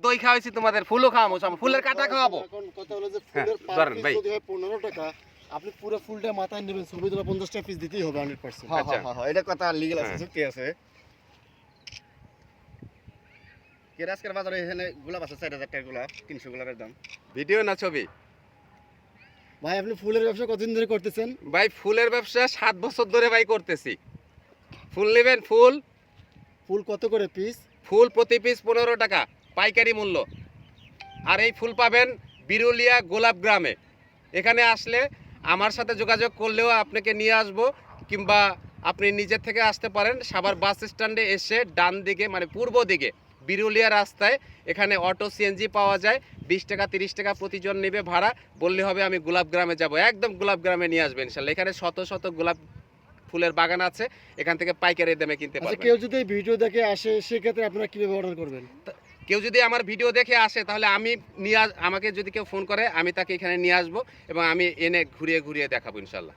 দই খাওয়াইছি তোমাদের, ফুলও খাওয়াবো, ফুলের কাটা খাওয়াবো। এখন কথা হলো যে ফুলের পার পিস যদি হয় 15 টাকা, আপনি পুরো ফুলটা মাথায় নেবেন, ছবি তোলা 50 টাকা পিস দিতেই হবে 100%। হ্যাঁ হ্যাঁ হ্যাঁ, এটা কথা লিগ্যাল আছে, চুক্তি আছে। আজকের বাজারে এখানে গোলাপ আছে 4000 টাকা গোলাপ, 300 গোলাপের দাম। ভিডিও না ছবি? ভাই আপনি ফুলের ব্যবসা কতদিন ধরে করতেছেন? ভাই ফুলের ব্যবসা 7 বছর ধরে ভাই করতেছি। ফুল নেবেন? ফুল ফুল কত করে পিস? ফুল প্রতি পিস 15 টাকা পাইকারি মূল্য। আর এই ফুল পাবেন বিরুলিয়া গোলাপ গ্রামে। এখানে আসলে আমার সাথে যোগাযোগ করলেও আপনাকে নিয়ে আসবো, কিংবা আপনি নিজের থেকে আসতে পারেন। সাভার বাস স্ট্যান্ডে এসে ডান দিকে মানে পূর্ব দিকে বিরুলিয়া রাস্তায় এখানে অটো সিএনজি পাওয়া যায়। 20 টাকা 30 টাকা প্রতিজন নেবে ভাড়া, বললে হবে আমি গোলাপ গ্রামে যাব। একদম গোলাপ গ্রামে নিয়ে আসবেন ইনশাল্লাহ। এখানে শত শত গোলাপ ফুলের বাগান আছে, এখান থেকে পাইকারি দামে কিনতে পারবেন। কেউ যদি এই ভিডিও দেখে আসে সেক্ষেত্রে আপনারা কিভাবে অর্ডার করবেন? কেউ যদি আমার ভিডিও দেখে আসে তাহলে আমি আমাকে যদি কেউ ফোন করে আমি তাকে এখানে নিয়ে আসবো এবং আমি এনে ঘুরিয়ে ঘুরিয়ে দেখাবো ইনশাল্লাহ।